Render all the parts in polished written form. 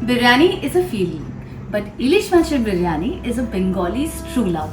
Biryani is a feeling, but Ilish Macher Biryani is a Bengali's true love.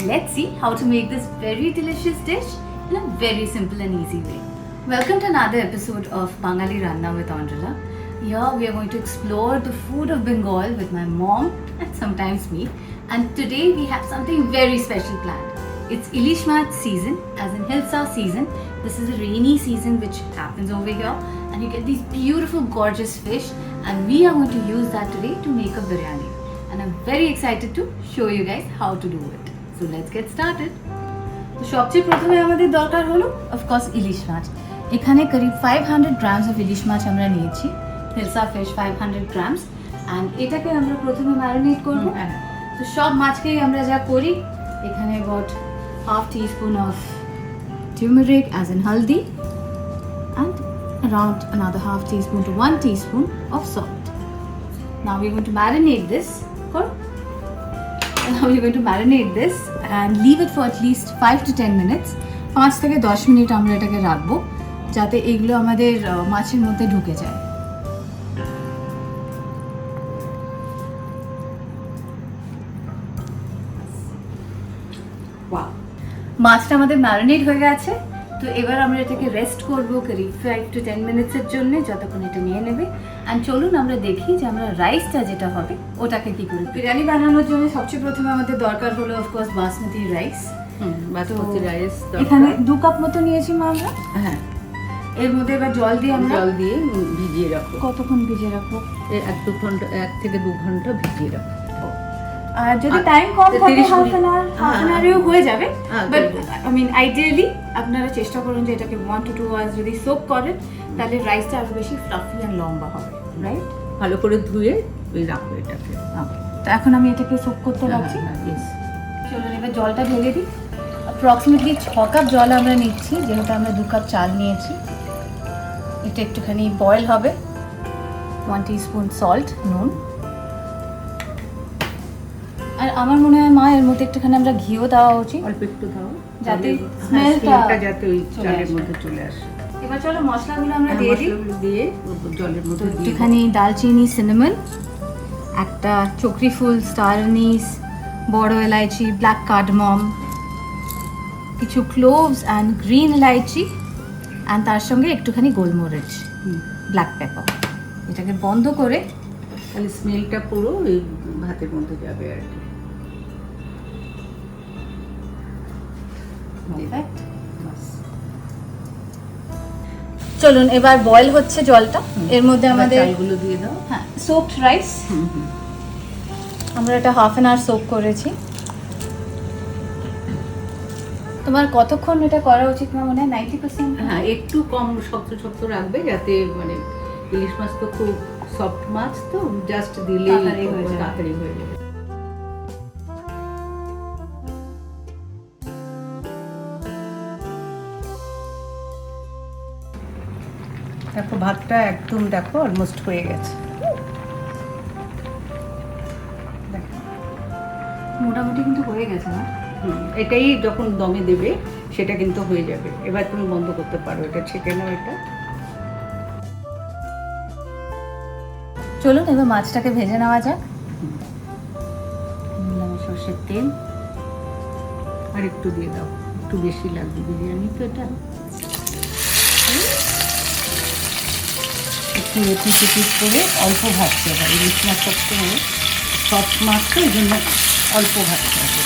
Let's see how to make this very delicious dish in a very simple and easy way. Welcome to another episode of Bangalir Ranna with Oindrila. Here we are going to explore the food of Bengal with my mom and sometimes me. And today we have something very special planned. It's Ilish Macher season, as in Hilsa season. This is a rainy season which happens over here, and you get these beautiful, gorgeous fish. And we are going to use that today to make a biryani. And I'm very excited to show you guys how to do it. So let's get started. তো সবচেয়ে প্রথমে আমাদের দরকার হলো of course ইলিশ মাছ। এখানে করিব 500 grams of ইলিশ মাছ আমরা নিয়েছি। হিলসা ফিশ 500 গ্রামস, অ্যান্ড এটাকে আমরা প্রথমে ম্যারিনেট করব। তো সব মাছকেই আমরা যা করি, এখানে about half teaspoon of turmeric as in haldi, and around another half teaspoon to 1 teaspoon of salt. Now we're going to marinate this. Now we're going to marinate this and leave it for at least 5 to 10 minutes. 5 থেকে 10 minute আমরা এটাকে রাখবো যাতে এগুলো আমাদের মাছের মধ্যে ঢুকে যায়। ওয়াও, মাছটা আমাদের ম্যারিনেট হয়ে গেছে। তো এবার আমরা এটাকে রেস্ট করবো করিব 5 to 10 মিনিটসের জন্য, যতক্ষণ এটা নিয়ে নেবে। অ্যান্ড চলুন আমরা দেখি যে আমরা রাইসটা যেটা হবে ওটাকে কি করে। বিরিয়ানি বানানোর জন্য সবচেয়ে প্রথমে আমাদের দরকার হলো of course basmati rice. Basmati rice এখানে 2 কাপ মতো নিয়েছি মা আমরা। হ্যাঁ, এর মধ্যে এবার জল দিয়ে ভিজিয়ে রাখো। কতক্ষণ ভিজিয়ে রাখবো? 1 থেকে 2 ঘন্টা ভিজিয়ে রাখো। আর যদি টাইম কম থাকে হাফ অ্যান আওয়ারেও হয়ে যাবে, বাট আই মিন আইডিয়ালি আপনারা চেষ্টা করুন যে এটাকে 1 to 2 আওয়ার্স যদি সোক করেন তাহলে রাইসটা আরো বেশি ফ্লাফি আর লম্বা হবে, রাইট? ভালো করে ধুয়ে রাখো এটাকে। তো এখন আমি এটাকে সোক করতে রাখছি। চলুন এবার জলটা ঢেলে দিই। অ্যাপ্রক্সিমেটলি 6 কাপ জল আমরা নিচ্ছি, যেহেতু আমরা 2 কাপ চাল নিয়েছি। এটা একটুখানি বয়েল হবে। 1 টিস্পুন সল্ট, নুন। আর আমার মনে হয় মা এর মধ্যে একটুখানি আমরা ঘিও দেওয়া উচিত। অল্প একটু দাও যাতে স্মেলটা যাতে ওই চালের মধ্যে চলে আসে। এবার চলো মশলাগুলো আমরা দিয়ে দিই। দিয়ে জলের মধ্যে একটুখানি দালচিনি, সিনামন, একটা চক্রি ফুল, স্টার অ্যানিস, বড় এলাইচি, ব্ল্যাক কার্ডমম, কিছু ক্লোভস অ্যান্ড গ্রিন এলাইচি, অ্যান্ড তার সঙ্গে একটুখানি গোলমরিচ, ব্ল্যাক পেপার। এটাকে বন্ধ করে তাহলে স্মেলটা পুরো ওই ভাতের মধ্যে যাবে আর কি। চলুন এবার বয়েল হচ্ছে জলটা, এর মধ্যে আমাদের চালগুলো দিয়ে দাও। হ্যাঁ, সোকড রাইস। আমরা এটা হাফ অ্যান আওয়ার সোক করেছি। তোমার কতক্ষণ এটা করা উচিত না মনে হয়? 90%? হ্যাঁ, একটু কম শক্ত শক্ত রাখবে যাতে মানে ইলিশ মাছ তো খুব সফট মাছ, তো জাস্ট দিলে তাড়াতাড়ি হয়ে যাবে। দেখো ভাতটা একদম দেখো অলমোস্ট হয়ে গেছে। মোটামুটি কিন্তু হয়ে গেছে না? এটাই যখন দমে দেবে সেটা কিন্তু হয়ে যাবে। এবার তুমি বন্ধ করতে পারো, এটা ছেঁকে নাও। এটা চলুন এবার মাছটাকে ভেজে নেওয়া যাক। সর্ষের তেল আর একটু দিয়ে দাও, একটু বেশি লাগবে বিরিয়ানি তো এটা। একটু এপিস করে অল্প ভাজতে হবে। ইলিশ মাছ সবসময় সফট মাছ তো, এই জন্য অল্প ভাজতে হবে।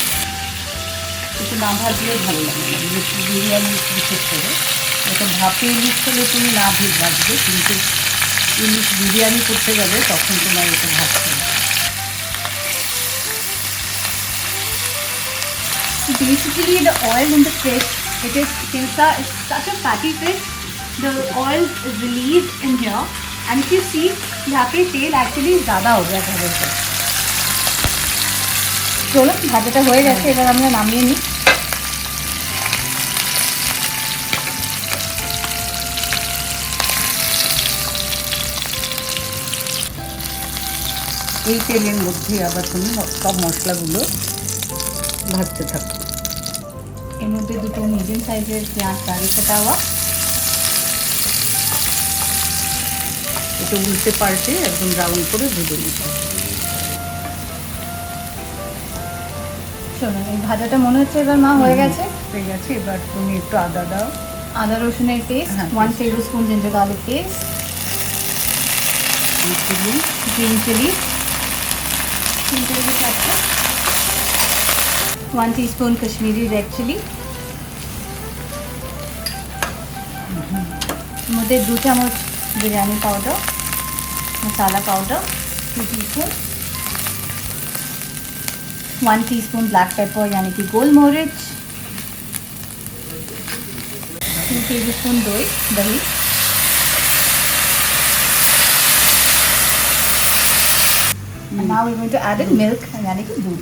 একটু না ভাজলেও ভালো লাগে না বিরিয়ানি, বিশেষ করে এটা ভাপে ইলিশ হলে তুমি না ভাজবে, কিন্তু ইলিশ বিরিয়ানি করতে যাবে তখন তোমার এটা ভাজতে হবে। Basically, the oil in the fish, it is Hilsa is such a fatty fish. The oil is released in here, and if you see, यहाँ पे तेल actually ज़्यादा हो गया था वैसे। चलो भाजाটা হয়ে গেছে, এবার আমরা নামিয়ে নিই। এই তেলের মধ্যে আবার তুমি সব মশলাগুলো ভাজতে থাকো। এর মধ্যে 2 মিডিয়াম সাইজের পেঁয়াজ বাড়ি কাটা हुआ, এটা উল্টে পাল্টে একদম রাউন্ড করে ভেজে নিতে হবে। চলো এই ভাজাটা মনে হচ্ছে এবার মা হয়ে গেছে। হয়ে গেছে, এবার তুমি একটু আদা দাও, আদা রসুনের পেস্ট, হ্যাঁ, 1 tablespoon ginger garlic paste, chili, green chili, 1 teaspoon Kashmiri red chili, মধ্যে 2 চামচ বিরিয়ানি পাউডার, মশলা powder 2 teaspoon, 1 teaspoon black pepper यानी कि गोल मोरिच, 2 tablespoon दही, and now we're going to add in milk यानी कि दूध।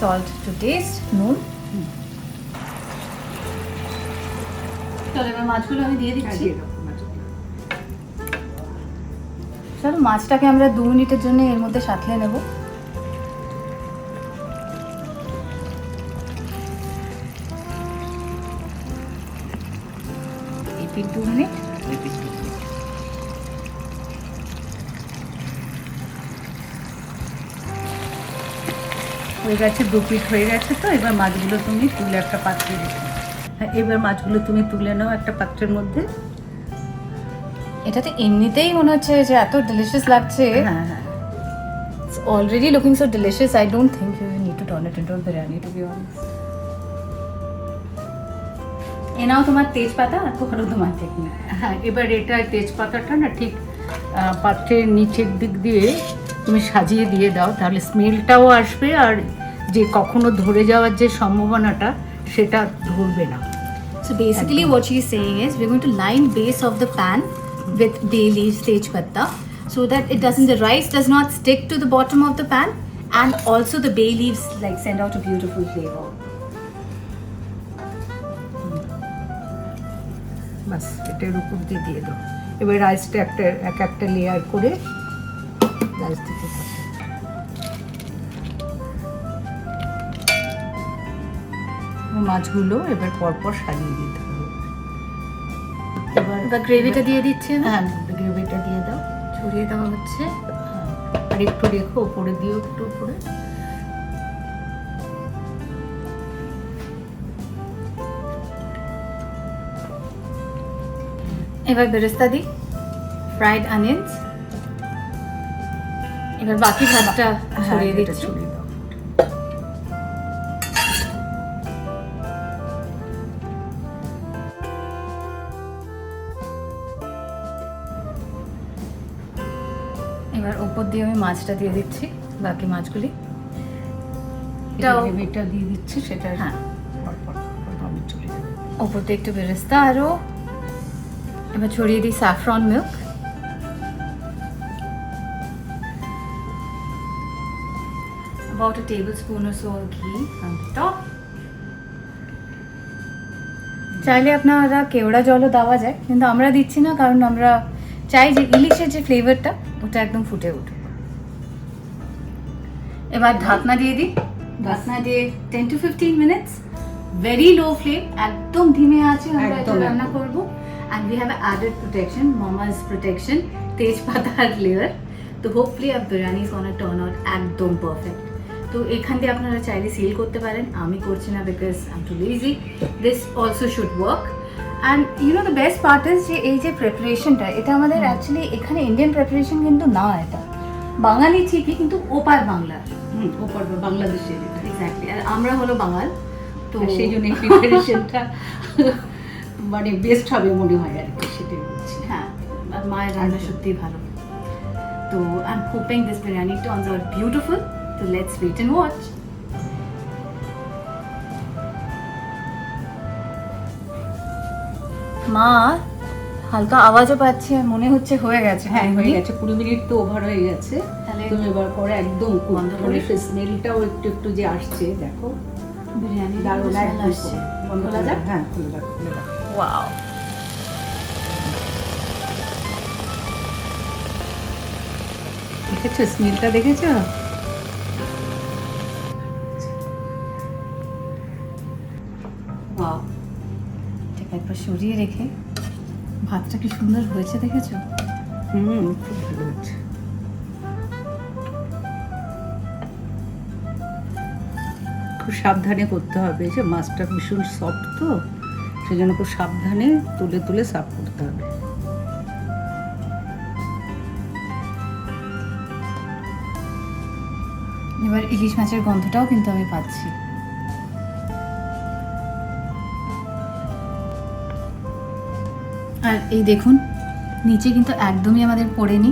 Salt to taste, নুন। চলো এবার মাছগুলো আমি দিয়ে দিচ্ছি। চলো মাছটাকে আমরা 2 মিনিটের জন্য এর মধ্যে সাঁতলে নেব। এপিট 2 মিনিট, হয়ে গেছে, 2 পিট হয়ে গেছে। তো এবার মাছগুলো তুমি তুলে একটা পাত্রে রেখে, হ্যাঁ এবার মাছগুলো তুমি তুলে নাও একটা পাত্রের মধ্যে। এটাতে এমনিতেই মনে হচ্ছে যে এত ডিলিশিয়াস লাগছে। হ্যাঁ হ্যাঁ, It's already looking so delicious. I don't think you need to turn it into a biryani, to be honest. এ নাও তোমার তেজপাতা আর কোহানো তোমার টেকনিক। হ্যাঁ এবার এটা তেজপাতাটা না ঠিক পাত্রের নিচের দিক দিয়ে তুমি সাজিয়ে দিয়ে দাও, তাহলে স্মেলটাও আসবে আর যে কখনো ধরে যাওয়ার যে সম্ভাবনাটা সেটা ধরবে না। So basically what she is saying is we're going to line base of the pan with bay leaves, tejpatta, so that it doesn't, the rice does not stick to the bottom of the pan, and also the bay leaves like send out a beautiful flavor. বাস এটার উপর দিয়ে দিয়ে দাও। এবার রাইসটা একটা layer করে rice দিতে থাকো। মাছগুলো এবার পরপর সাজিয়ে দিতে হবে। এবার গ্রেভিটা দিয়ে দিচ্ছে না, হ্যাঁ গ্রেভিটা দিয়ে দাও, ছড়িয়ে দেওয়া হচ্ছে। আর একটু রেখো, উপরে দিও একটু উপরে। এবার বেরেস্তা দিই, ফ্রাইড অনিয়ন্স। এবার বাকি ভাতটা ছড়িয়ে এটা দিচ্ছি। ছড়িয়ে দাও। এবার উপর দিয়ে আমি মাছটা দিয়ে দিচ্ছি, বাকি মাছগুলি। গ্রেভিটা দিয়ে দিচ্ছি, সেটা হ্যাঁ পরপর আমি চলে যাবে। উপর দিয়ে একটু বেরেস্তা আরও। এবার ছড়িয়ে দিই saffron milk. About a tablespoon or so of ghee on the top. চাইলে আপনারা কেওড়া জলও দেওয়া যায়, কিন্তু আমরা দিচ্ছি না কারণ আমরা চাই যে ইলিশের যে ফ্লেভারটা ওটা একদম ফুটে উঠে। এবার ঢাকনা দিয়ে দিই, ঢাকনা দিয়ে 10 to 15 minutes, very low flame, একদম ধিমে আছে আমরা এটা রান্না করব। And we have added protection, mama's protection, তেজপাতার লেয়ার। তো hopefully our biryani is gonna turn out একদম পারফেক্ট। তো এখান দিয়ে আপনারা চাইলে সিল করতে পারেন, আমি করছি না because I am too lazy. This also should work. And you know the best part is যে এই যে প্রিপারেশনটা, এটা আমাদের অ্যাকচুয়ালি এখানে ইন্ডিয়ান প্রিপারেশন কিন্তু না, এটা বাঙালি ঠিকই কিন্তু ওপার বাংলার, ওপর বাংলাদেশের এক্স্যাক্টলি। আর আমরা হলো বাঙাল, তো সেই জন্য প্রিপারেশনটা মানে বেস্ট হবে মনে হয় আর কি, সেটাই বলছি। হ্যাঁ, আর মায়ের রান্না সত্যিই ভালো। তো I am hoping this biryani turns out beautiful. So let's wait and watch. মা হালকা আওয়াজও পাচ্ছি আর মনে হচ্ছে হয়ে গেছে। হ্যাঁ হয়ে গেছে, 20 মিনিট তো ওভার হয়ে গেছে। তাহলে তুমি এবার পরে একদম বন্ধ করে স্মেলটাও একটু একটু যে আসছে, দেখো বিরিয়ানি দারুণ স্মেল একদম আসছে। বন্ধ খোলা করে যাক? দাও। হ্যাঁ খুলে দাও, খুলে দাও। ওয়াও, দেখেছো স্মেলটা, দেখেছো? ওয়াও, একবার সরিয়ে রেখে ভাতটা কি সুন্দর হয়েছে দেখেছো? খুব ভালো হচ্ছে। খুব সাবধানে করতে হবে, যে মাছটা ভীষণ সফট তো, সেই জন্য খুব সাবধানে তুলে তুলে সার্ভ করতে হবে। এবার ইলিশ মাছের গন্ধটাও কিন্তু আমি পাচ্ছি। আর এই দেখুন নিচে কিন্তু একদমই আমাদের পড়েনি,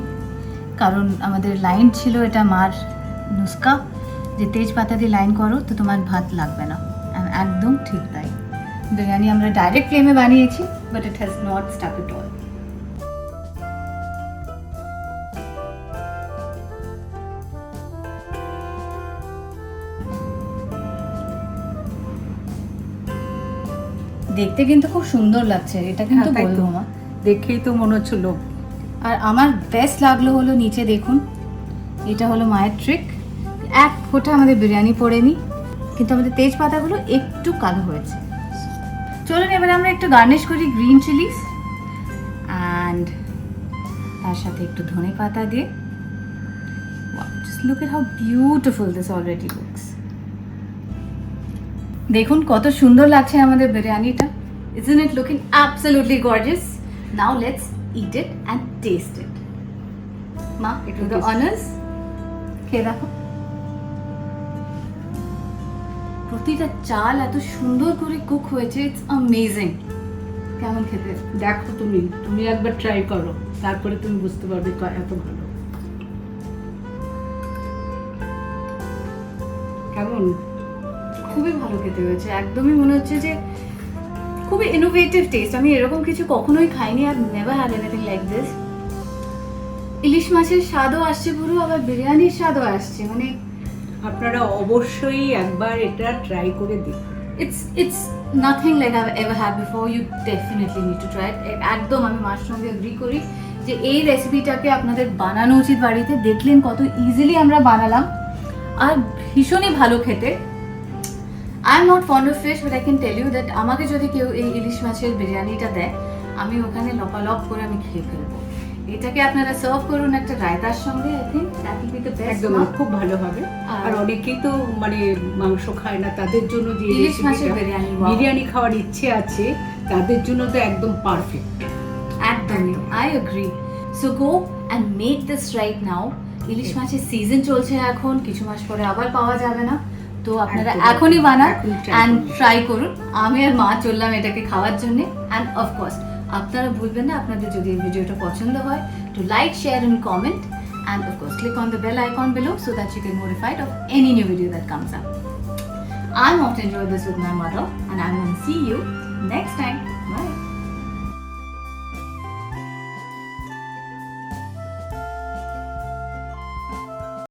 কারণ আমাদের লাইন ছিল, এটা মার নুস্কা, যে তেজপাতা দিয়ে লাইন করো তো তোমার ভাত লাগবে না। একদম ঠিক তাই। বিরিয়ানি আমরা ডাইরেক্ট ফ্লেমে বানিয়েছি, but it has not stuck at all. দেখতে কিন্তু খুব সুন্দর লাগছে, এটা কিন্তু বলবো মা, দেখেই তো মনে হচ্ছিল। আর আমার বেস্ট লাগলো হলো নিচে দেখুন, এটা হলো মায়ের ট্রিক, এক ফোঁটা আমাদের বিরিয়ানি পড়েনি, কিন্তু আমাদের তেজপাতাগুলো একটু কালো হয়েছে। চলুন এবার আমরা একটু গার্নিশ করি গ্রিন চিলিস, অ্যান্ড তার সাথে একটু ধনে পাতা দিয়ে। Just look at how beautiful this already looks. দেখুন কত সুন্দর লাগছে আমাদের বিরিয়ানিটা। Isn't it looking absolutely gorgeous? Now let's eat it and taste it. Ma, do the honors. খেয়ে দেখো। প্রতিটা চাল এত সুন্দর করে কুক হয়েছে, ইটস অ্যামেজিং। কেমন খেতে? দেখো তুমি একবার ট্রাই করো, তারপরে তুমি বুঝতে পারবে এত ভালো কেমন। খুবই ভালো খেতে হয়েছে, একদমই মনে হচ্ছে যে খুবই ইনোভেটিভ টেস্ট। আমি এরকম কিছু কখনোই খাইনি, আর never had anything like this. ইলিশ মাছের স্বাদও আসছে পুরো, আবার বিরিয়ানির স্বাদও আসছে, মানে আপনারা অবশ্যই একবার এটা ট্রাই করে দেখুন। It's nothing like I've ever had before. You definitely need to try it. একদম আমি মার সঙ্গে এগ্রি করি যে এই রেসিপিটাকে আপনাদের বানানো উচিত বাড়িতে। দেখলেন কত ইজিলি আমরা বানালাম, আর ভীষণই ভালো খেতে। I am not fond of fish, but I can tell you that আমাকে যদি কেউ এই ইলিশ মাছের বিরিয়ানিটা দেয়, আমি ওখানে লপালপ করে আমি খেয়ে ফেলবো। এটাকে আপনারা সার্ভ করুন একটা রায়তার সঙ্গে, I think that will be the best. একদম খুব ভালো হবে। আর অনেকেই তো মানে মাংস খায় না, তাদের জন্য যে ইলিশ মাছের বিরিয়ানি খাওয়ার ইচ্ছে আছে, তাদের জন্য তো একদম পারফেক্ট। একদমই, I agree. So go and make this right now. ইলিশ মাছের সিজন চলছে এখন, কিছু মাস পরে আবার পাওয়া যাবে না, তো আপনারা এখনই বানান অ্যান্ড ট্রাই করুন। আমি আর মা চললাম এটাকে খাওয়ার জন্য। অ্যান্ড অফকোর্স আপনারা ভুলবেন না, আপনাদের যদি এই ভিডিওটা পছন্দ হয়, to like, share and comment, and of course click on the bell icon below so that you get notified of any new video that comes up. I'm off to enjoy this with my mother, and I'm going to see you next time.